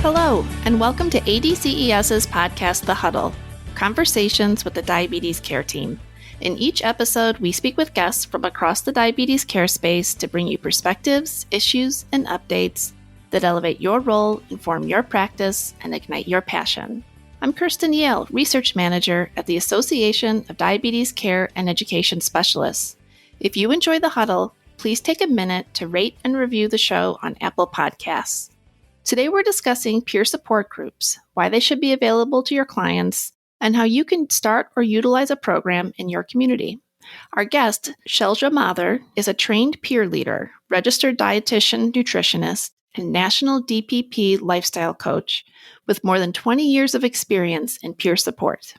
Hello, and welcome to ADCES's podcast, The Huddle, Conversations with the Diabetes Care Team. In each episode, we speak with guests from across the diabetes care space to bring you perspectives, issues, and updates that elevate your role, inform your practice, and ignite your passion. I'm Kirsten Yale, Research Manager at the Association of Diabetes Care and Education Specialists. If you enjoy The Huddle, please take a minute to rate and review the show on Apple Podcasts. Today we're discussing peer support groups, why they should be available to your clients, and how you can start or utilize a program in your community. Our guest, Shelja Mathur, is a trained peer leader, registered dietitian nutritionist, and national DPP lifestyle coach with more than 20 years of experience in peer support.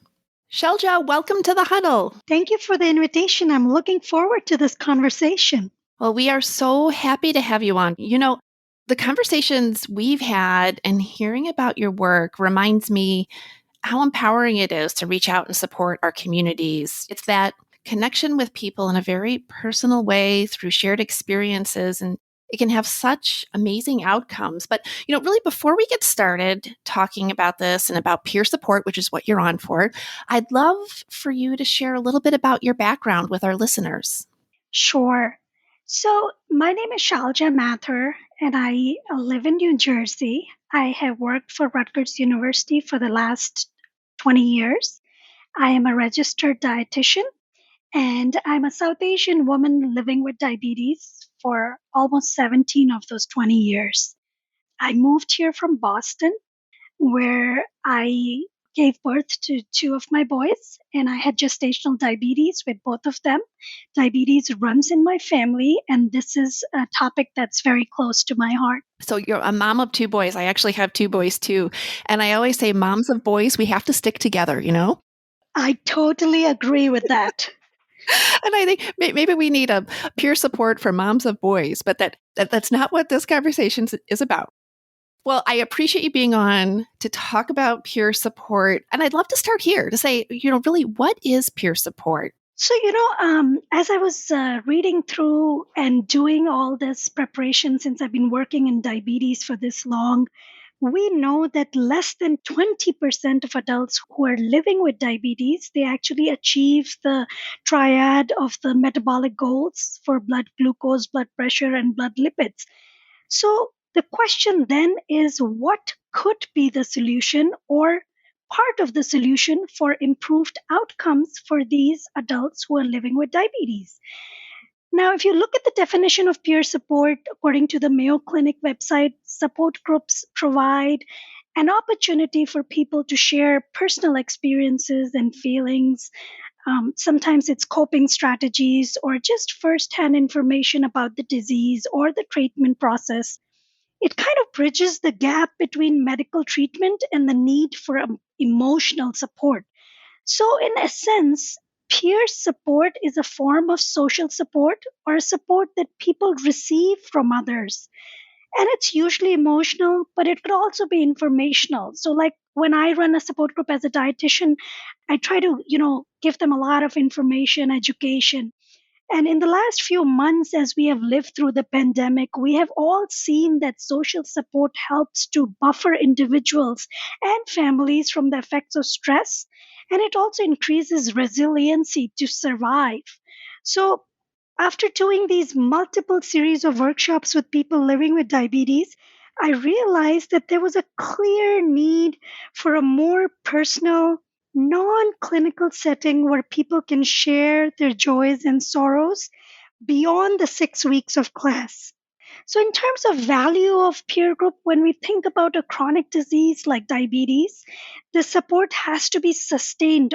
Shelja, welcome to The Huddle. Thank you for the invitation. I'm looking forward to this conversation. Well, we are so happy to have you on. The conversations we've had and hearing about your work reminds me how empowering it is to reach out and support our communities. It's that connection with people in a very personal way through shared experiences, and it can have such amazing outcomes. But, really before we get started talking about this and about peer support, which is what you're on for, I'd love for you to share a little bit about your background with our listeners. Sure. So my name is Shelja Mathur, and I live in New Jersey. I have worked for Rutgers University for the last 20 years. I am a registered dietitian, and I'm a South Asian woman living with diabetes for almost 17 of those 20 years. I moved here from Boston, where I gave birth to two of my boys, and I had gestational diabetes with both of them. Diabetes runs in my family, and this is a topic that's very close to my heart. So you're a mom of two boys. I actually have two boys too. And I always say, moms of boys, we have to stick together, I totally agree with that. And I think maybe we need a peer support for moms of boys, but that's not what this conversation is about. Well, I appreciate you being on to talk about peer support. And I'd love to start here to say, really, what is peer support? So, as I was reading through and doing all this preparation, since I've been working in diabetes for this long, we know that less than 20% of adults who are living with diabetes, they actually achieve the triad of the metabolic goals for blood glucose, blood pressure, and blood lipids. So the question then is, what could be the solution or part of the solution for improved outcomes for these adults who are living with diabetes? Now, if you look at the definition of peer support, according to the Mayo Clinic website, support groups provide an opportunity for people to share personal experiences and feelings. Sometimes it's coping strategies or just firsthand information about the disease or the treatment process. It kind of bridges the gap between medical treatment and the need for emotional support. So, in a sense, peer support is a form of social support or a support that people receive from others. And it's usually emotional, but it could also be informational. So, like when I run a support group as a dietitian, I try to, give them a lot of information, education. And in the last few months, as we have lived through the pandemic, we have all seen that social support helps to buffer individuals and families from the effects of stress, and it also increases resiliency to survive. So, after doing these multiple series of workshops with people living with diabetes, I realized that there was a clear need for a more personal, non-clinical setting where people can share their joys and sorrows beyond the 6 weeks of class. So, in terms of value of peer group, when we think about a chronic disease like diabetes, the support has to be sustained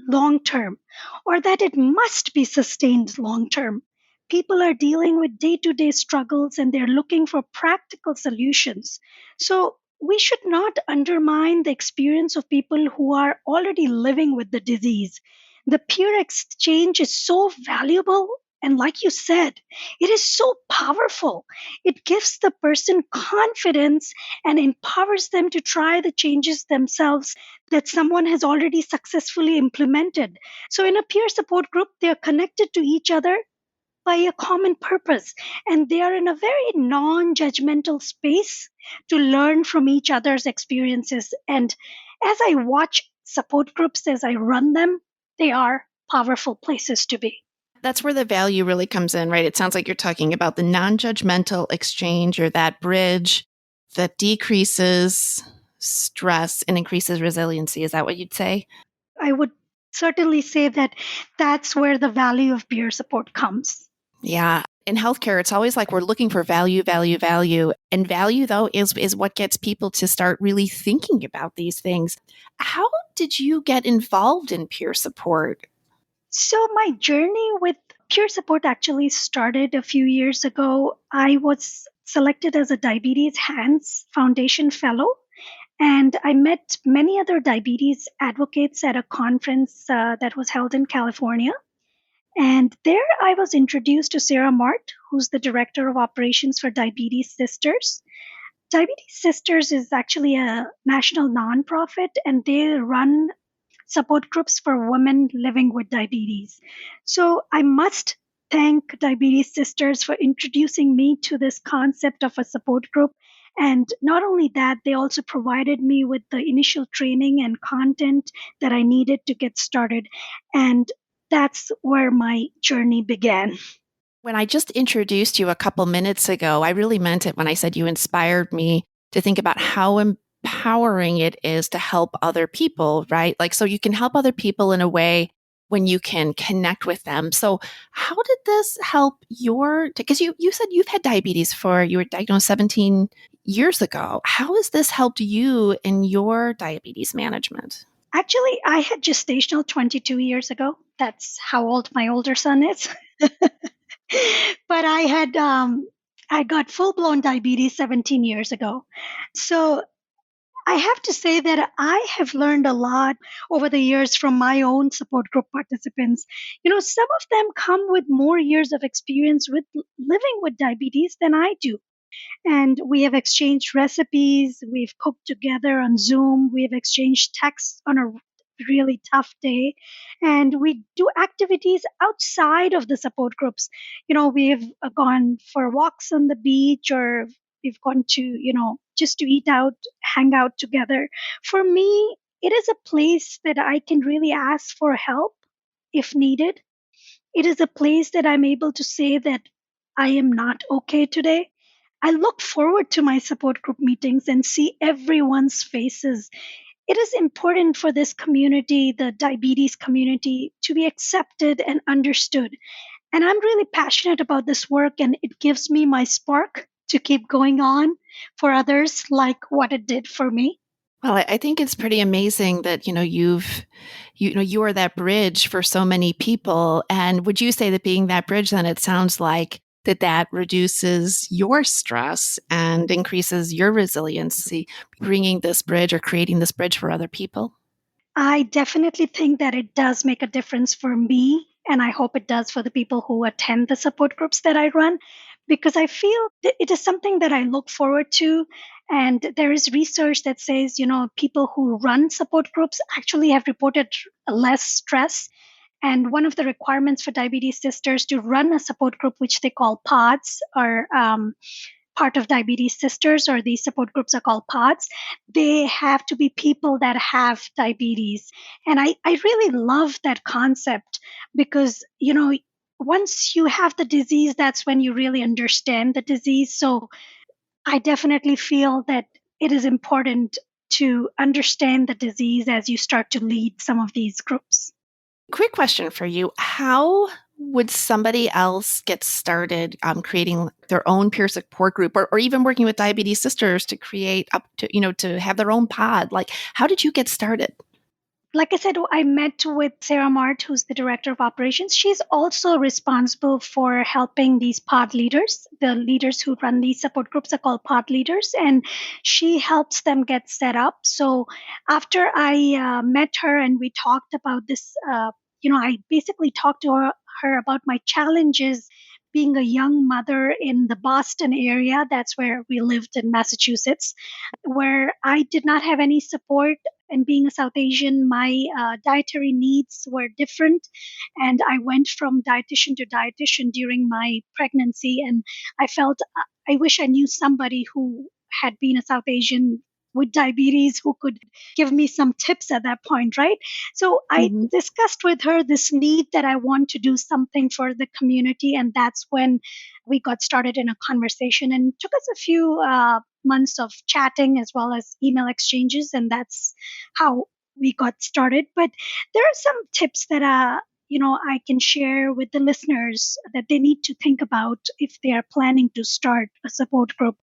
long term, or that it must be sustained long term. People are dealing with day to day struggles and they're looking for practical solutions. So, we should not undermine the experience of people who are already living with the disease. The peer exchange is so valuable. And like you said, it is so powerful. It gives the person confidence and empowers them to try the changes themselves that someone has already successfully implemented. So, in a peer support group, they are connected to each other. by a common purpose. And they are in a very non judgmental space to learn from each other's experiences. And as I watch support groups, as I run them, they are powerful places to be. That's where the value really comes in, right? It sounds like you're talking about the non-judgmental exchange, or that bridge that decreases stress and increases resiliency. Is that what you'd say? I would certainly say that that's where the value of peer support comes. Yeah. In healthcare, it's always like we're looking for value, value, value. And value, though, is what gets people to start really thinking about these things. How did you get involved in peer support? So, my journey with peer support actually started a few years ago. I was selected as a Diabetes Hands Foundation Fellow, and I met many other diabetes advocates at a conference that was held in California. And there I was introduced to Sarah Mart, who's the Director of Operations for Diabetes Sisters. Diabetes Sisters is actually a national nonprofit, and they run support groups for women living with diabetes. So I must thank Diabetes Sisters for introducing me to this concept of a support group. And not only that, they also provided me with the initial training and content that I needed to get started. And that's where my journey began. When I just introduced you a couple minutes ago, I really meant it when I said you inspired me to think about how empowering it is to help other people, right? Like, so you can help other people in a way when you can connect with them. So how did this help because you said you've had diabetes you were diagnosed 17 years ago. How has this helped you in your diabetes management? Actually, I had gestational 22 years ago. That's how old my older son is. But I got full blown diabetes 17 years ago. So I have to say that I have learned a lot over the years from my own support group participants. Some of them come with more years of experience with living with diabetes than I do. And we have exchanged recipes, we've cooked together on Zoom, we have exchanged texts on a really tough day, and we do activities outside of the support groups. We've gone for walks on the beach, or we've gone to, just to eat out, hang out together. For me, it is a place that I can really ask for help if needed. It is a place that I'm able to say that I am not okay today. I look forward to my support group meetings and see everyone's faces. It is important for this community, the diabetes community, to be accepted and understood. And I'm really passionate about this work, and it gives me my spark to keep going on for others, like what it did for me. Well, I think it's pretty amazing that, you are that bridge for so many people. And would you say that being that bridge, then it sounds like that reduces your stress and increases your resiliency, bringing this bridge or creating this bridge for other people? I definitely think that it does make a difference for me, and I hope it does for the people who attend the support groups that I run, because I feel that it is something that I look forward to. And there is research that says, people who run support groups actually have reported less stress. And one of the requirements for Diabetes Sisters to run a support group, which they call pods, or part of Diabetes Sisters, or these support groups are called pods, they have to be people that have diabetes. And I really love that concept because, once you have the disease, that's when you really understand the disease. So I definitely feel that it is important to understand the disease as you start to lead some of these groups. Quick question for you. How would somebody else get started creating their own peer support group, or even working with Diabetes Sisters to create to have their own pod? Like, how did you get started? Like I said, I met with Sarah Mart, who's the director of operations. She's also responsible for helping these pod leaders. The leaders who run these support groups are called pod leaders, and she helps them get set up. So after I met her and we talked about this, I basically talked to her about my challenges being a young mother in the Boston area. That's where we lived in Massachusetts, where I did not have any support And being a South Asian, my dietary needs were different. And I went from dietitian to dietitian during my pregnancy. And I felt I wish I knew somebody who had been a South Asian with diabetes who could give me some tips at that point, right? So I Mhm. discussed with her this need that I want to do something for the community. And that's when we got started in a conversation, and took us a few months of chatting as well as email exchanges. And that's how we got started. But there are some tips that I can share with the listeners that they need to think about if they are planning to start a support group.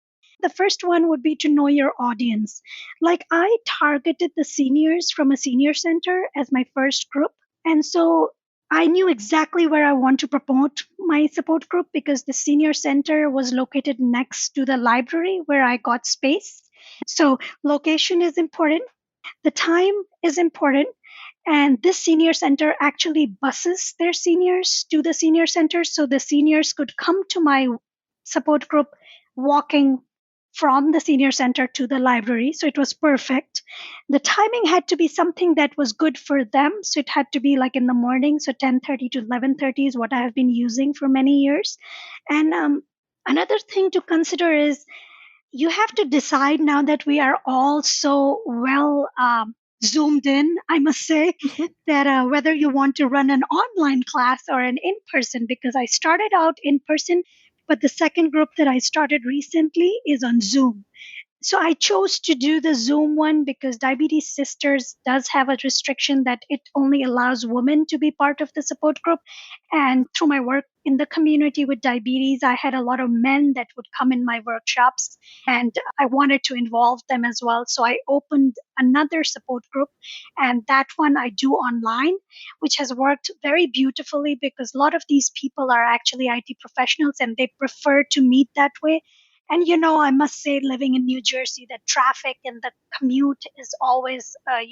The first one would be to know your audience. Like, I targeted the seniors from a senior center as my first group. And so I knew exactly where I want to promote my support group because the senior center was located next to the library where I got space. So location is important. The time is important. And this senior center actually buses their seniors to the senior center so the seniors could come to my support group walking from the senior center to the library. So it was perfect. The timing had to be something that was good for them. So it had to be like in the morning. So 10:30 to 11:30 is what I have been using for many years. And another thing to consider is you have to decide, now that we are all so well zoomed in, I must say, that whether you want to run an online class or an in person, because I started out in person, but the second group that I started recently is on Zoom. So I chose to do the Zoom one because Diabetes Sisters does have a restriction that it only allows women to be part of the support group. And through my work in the community with diabetes, I had a lot of men that would come in my workshops, and I wanted to involve them as well. So I opened another support group, and that one I do online, which has worked very beautifully because a lot of these people are actually IT professionals and they prefer to meet that way. And I must say, living in New Jersey, the traffic and the commute is always, a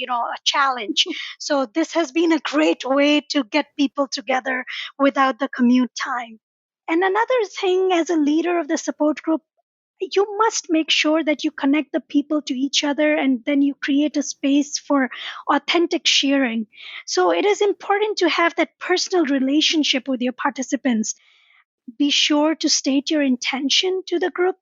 challenge. So this has been a great way to get people together without the commute time. And another thing, as a leader of the support group, you must make sure that you connect the people to each other, and then you create a space for authentic sharing. So it is important to have that personal relationship with your participants. Be sure to state your intention to the group,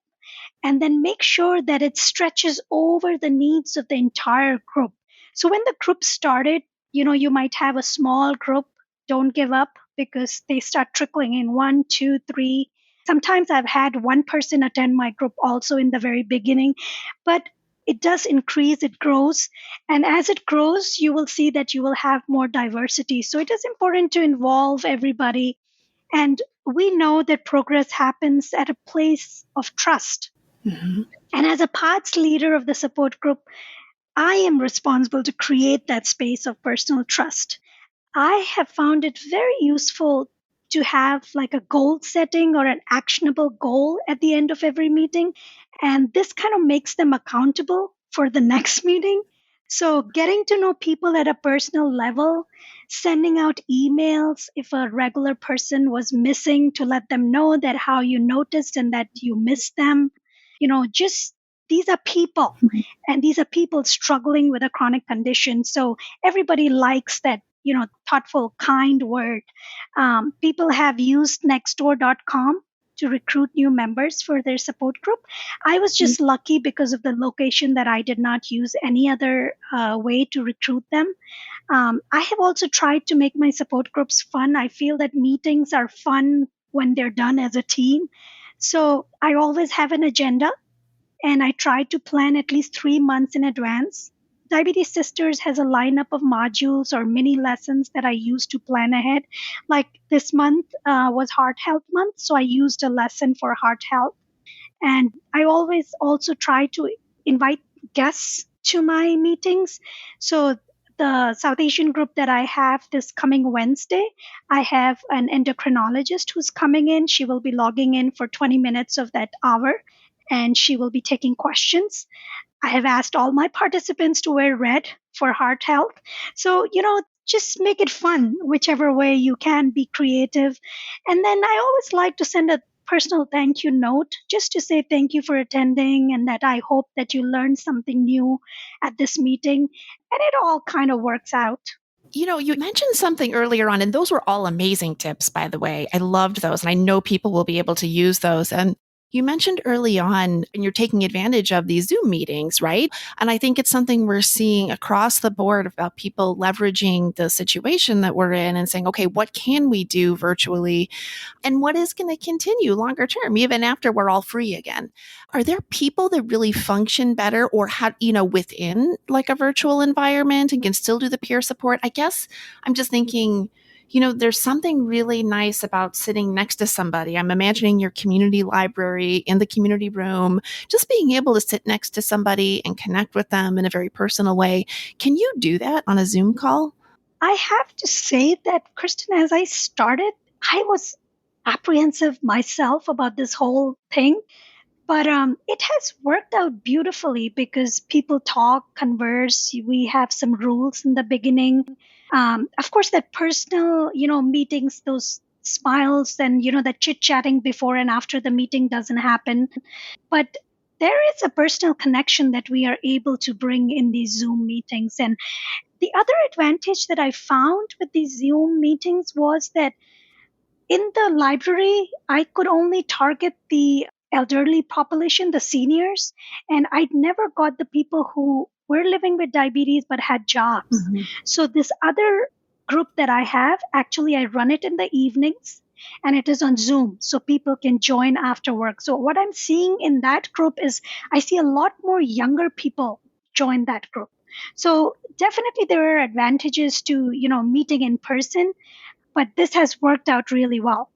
and then make sure that it stretches over the needs of the entire group. So when the group started, you might have a small group. Don't give up, because they start trickling in one, two, three. Sometimes I've had one person attend my group also in the very beginning, but it does increase, it grows. And as it grows, you will see that you will have more diversity. So it is important to involve everybody. And we know that progress happens at a place of trust. Mhm. And as a parts leader of the support group, I am responsible to create that space of personal trust. I have found it very useful to have like a goal setting or an actionable goal at the end of every meeting. And this kind of makes them accountable for the next meeting. So, getting to know people at a personal level, sending out emails if a regular person was missing to let them know that how you noticed and that you missed them. Just these are people, and these are people struggling with a chronic condition. So, everybody likes that thoughtful, kind word. People have used nextdoor.com to recruit new members for their support group. I was just lucky because of the location that I did not use any other way to recruit them. I have also tried to make my support groups fun. I feel that meetings are fun when they're done as a team. So I always have an agenda, and I try to plan at least 3 months in advance. Diabetes Sisters has a lineup of modules or mini lessons that I use to plan ahead. Like this month was Heart Health Month, so I used a lesson for heart health. And I always also try to invite guests to my meetings. So the South Asian group that I have this coming Wednesday, I have an endocrinologist who's coming in. She will be logging in for 20 minutes of that hour, and she will be taking questions. I have asked all my participants to wear red for heart health. So, just make it fun, whichever way you can, be creative. And then I always like to send a personal thank you note just to say thank you for attending and that I hope that you learned something new at this meeting. And it all kind of works out. You mentioned something earlier on, and those were all amazing tips, by the way. I loved those, and I know people will be able to use those. And you mentioned early on, and you're taking advantage of these Zoom meetings, right? And I think it's something we're seeing across the board about people leveraging the situation that we're in and saying, okay, what can we do virtually? And what is going to continue longer term, even after we're all free again? Are there people that really function better or have, within like a virtual environment and can still do the peer support? I guess I'm just thinking, there's something really nice about sitting next to somebody. I'm imagining your community library in the community room, just being able to sit next to somebody and connect with them in a very personal way. Can you do that on a Zoom call? I have to say that, Kristen, as I started, I was apprehensive myself about this whole thing. But it has worked out beautifully because people talk, converse. We have some rules in the beginning. Of course, that personal, meetings, those smiles and, that chit chatting before and after the meeting doesn't happen. But there is a personal connection that we are able to bring in these Zoom meetings. And the other advantage that I found with these Zoom meetings was that in the library, I could only target the elderly population, the seniors, and I'd never got the people who were living with diabetes but had jobs. Mm-hmm. So this other group that I have, actually I run it in the evenings and it is on Zoom so people can join after work. So what I'm seeing in that group is I see a lot more younger people join that group. So definitely there are advantages to, meeting in person, but this has worked out really well.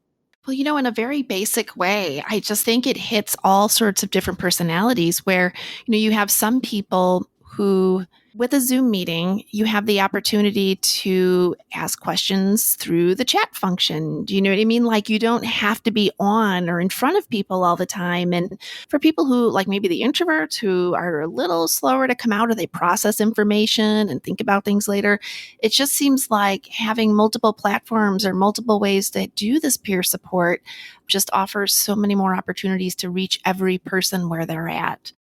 Well, in a very basic way, I just think it hits all sorts of different personalities where, you have some people who, with a Zoom meeting, you have the opportunity to ask questions through the chat function. Do you know what I mean? Like you don't have to be on or in front of people all the time. And for people who, like maybe the introverts who are a little slower to come out or they process information and think about things later, it just seems like having multiple platforms or multiple ways to do this peer support just offers so many more opportunities to reach every person where they're at.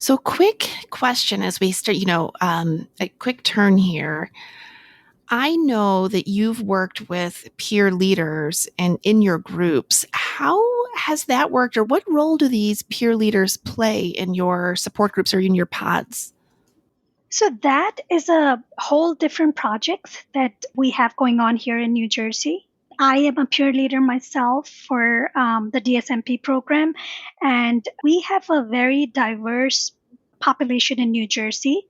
So quick question as we start, a quick turn here. I know that you've worked with peer leaders and in your groups. How has that worked, or what role do these peer leaders play in your support groups or in your pods? So that is a whole different project that we have going on here in New Jersey. I am a peer leader myself for the DSMP program, and we have a very diverse population in New Jersey,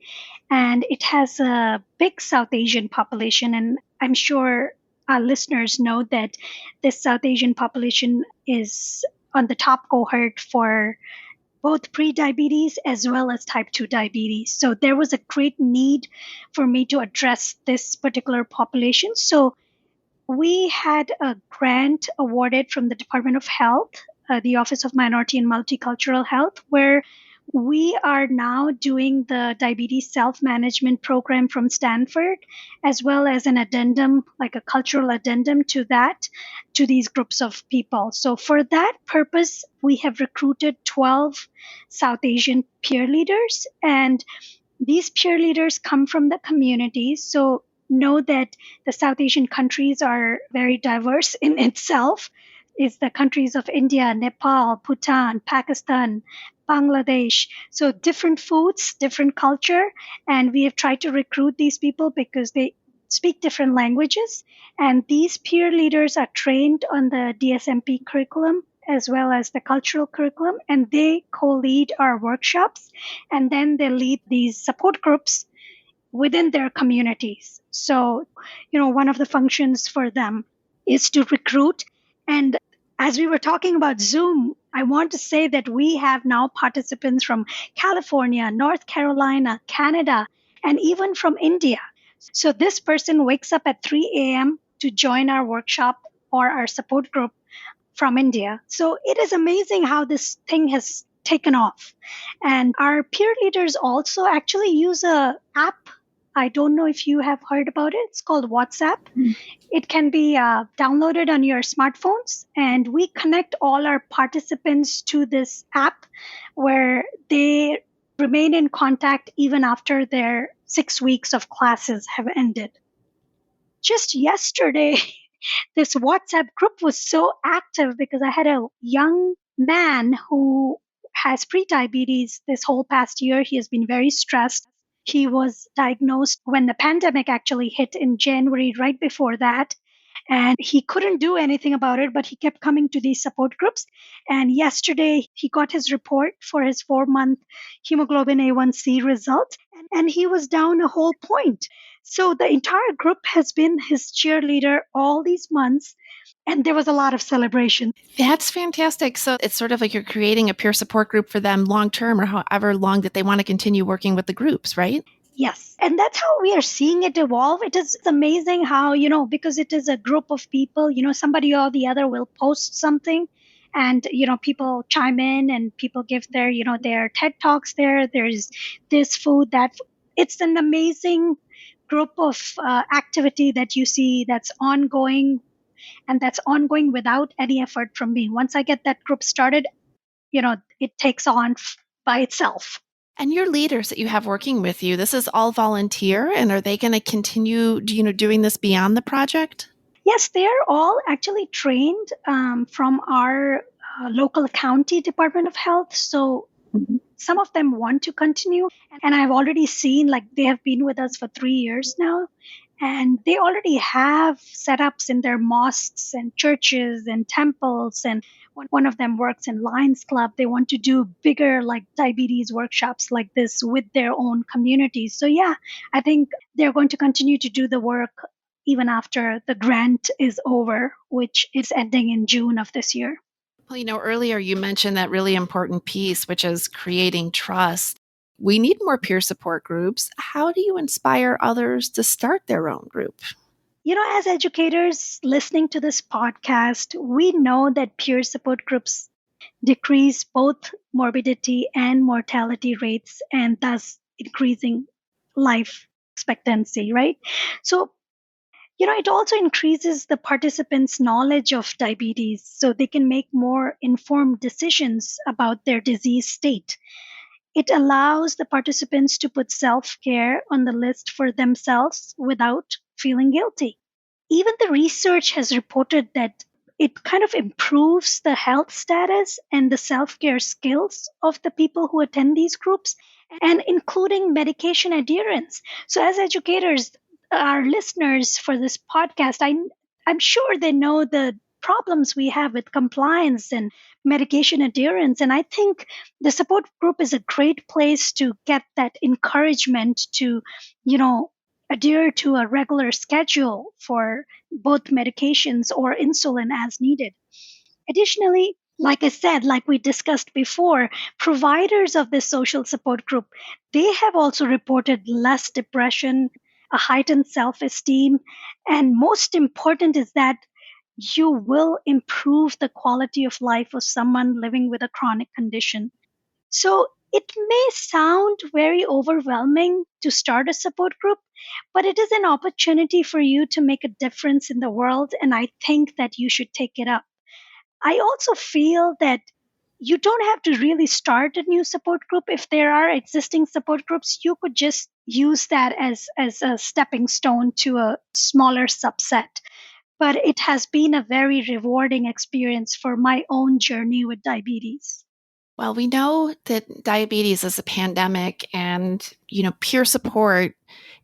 and it has a big South Asian population, and I'm sure our listeners know that this South Asian population is on the top cohort for both pre-diabetes as well as type 2 diabetes. So there was a great need for me to address this particular population. So we had a grant awarded from the Department of Health, the Office of Minority and Multicultural Health, where we are now doing the diabetes self-management program from Stanford, as well as an addendum, like a cultural addendum to that, to these groups of people. So for that purpose, we have recruited 12 South Asian peer leaders, and these peer leaders come from the communities. So know that the South Asian countries are very diverse in itself. It's the countries of India, Nepal, Bhutan, Pakistan, Bangladesh. So different foods, different culture. And we have tried to recruit these people because they speak different languages. And these peer leaders are trained on the DSMP curriculum as well as the cultural curriculum. And they co-lead our workshops. And then they lead these support groups within their communities. So, one of the functions for them is to recruit. And as we were talking about Zoom, I want to say that we have now participants from California, North Carolina, Canada, and even from India. So this person wakes up at 3 a.m. to join our workshop or our support group from India. So it is amazing how this thing has taken off. And our peer leaders also actually use a app I don't know if you have heard about it. It's called WhatsApp. It can be downloaded on your smartphones, and we connect all our participants to this app where they remain in contact even after their 6 weeks of classes have ended. Just yesterday, this WhatsApp group was so active because I had a young man who has prediabetes this whole past year. He has been very stressed. He was diagnosed when the pandemic actually hit in January, right before that. And he couldn't do anything about it, but he kept coming to these support groups. And yesterday, he got his report for his 4-month hemoglobin A1C result, and he was down a whole point. So the entire group has been his cheerleader all these months, and there was a lot of celebration. That's fantastic. So it's sort of like you're creating a peer support group for them long term or however long that they want to continue working with the groups, right? Yes. And that's how we are seeing it evolve. It is amazing how, because it is a group of people, somebody or the other will post something and, people chime in and people give their TED Talks there. There's this food, that. It's an amazing group of activity that you see that's ongoing, and that's ongoing without any effort from me. Once I get that group started, it takes on by itself. And your leaders that you have working with you, this is all volunteer, and are they going to continue, doing this beyond the project? Yes, they are all actually trained from our local county Department of Health. So some of them want to continue, and I've already seen they have been with us for 3 years now. And they already have setups in their mosques and churches and temples. And one of them works in Lions Club. They want to do bigger diabetes workshops like this with their own communities. So yeah, I think they're going to continue to do the work even after the grant is over, which is ending in June of this year. Well, earlier you mentioned that really important piece, which is creating trust. We need more peer support groups. How do you inspire others to start their own group? As educators listening to this podcast, we know that peer support groups decrease both morbidity and mortality rates, and thus increasing life expectancy, right? So, it also increases the participants' knowledge of diabetes so they can make more informed decisions about their disease state. It allows the participants to put self-care on the list for themselves without feeling guilty. Even the research has reported that it kind of improves the health status and the self-care skills of the people who attend these groups, and including medication adherence. So as educators, our listeners for this podcast, I'm sure they know the problems we have with compliance and medication adherence. And I think the support group is a great place to get that encouragement to, adhere to a regular schedule for both medications or insulin as needed. Additionally, like I said, like we discussed before, providers of this social support group, they have also reported less depression, a heightened self-esteem, and most important is that you will improve the quality of life of someone living with a chronic condition. So it may sound very overwhelming to start a support group, but it is an opportunity for you to make a difference in the world, and I think that you should take it up. I also feel that you don't have to really start a new support group. If there are existing support groups, you could just use that as a stepping stone to a smaller subset. But it has been a very rewarding experience for my own journey with diabetes. Well, we know that diabetes is a pandemic, and, peer support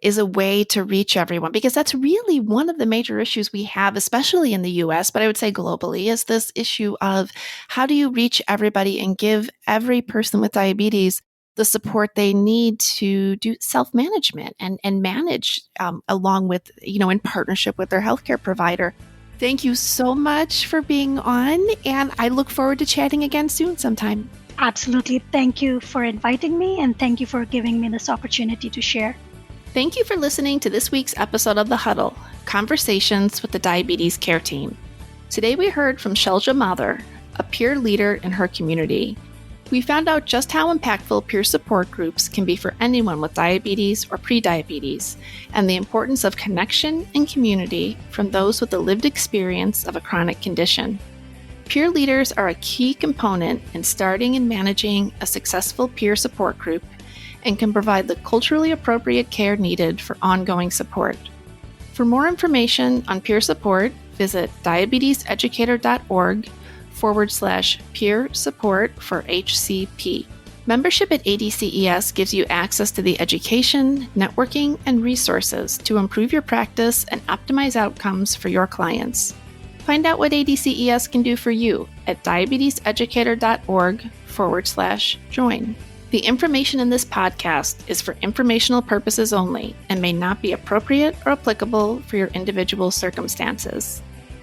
is a way to reach everyone, because that's really one of the major issues we have, especially in the US, but I would say globally, is this issue of how do you reach everybody and give every person with diabetes the support they need to do self-management and manage along with, in partnership with their healthcare provider. Thank you so much for being on, and I look forward to chatting again soon sometime. Absolutely. Thank you for inviting me, and thank you for giving me this opportunity to share. Thank you for listening to this week's episode of The Huddle, Conversations with the Diabetes Care Team. Today we heard from Shelja Mather, a peer leader in her community. We found out just how impactful peer support groups can be for anyone with diabetes or prediabetes, and the importance of connection and community from those with the lived experience of a chronic condition. Peer leaders are a key component in starting and managing a successful peer support group and can provide the culturally appropriate care needed for ongoing support. For more information on peer support, visit diabeteseducator.org/peer support for HCP. Membership at ADCES gives you access to the education, networking, and resources to improve your practice and optimize outcomes for your clients. Find out what ADCES can do for you at diabeteseducator.org/join. The information in this podcast is for informational purposes only and may not be appropriate or applicable for your individual circumstances.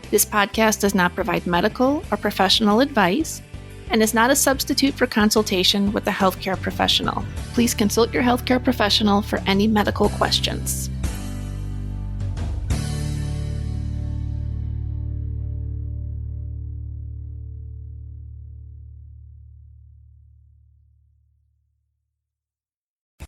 This podcast does not provide medical or professional advice and is not a substitute for consultation with a healthcare professional. Please consult your healthcare professional for any medical questions.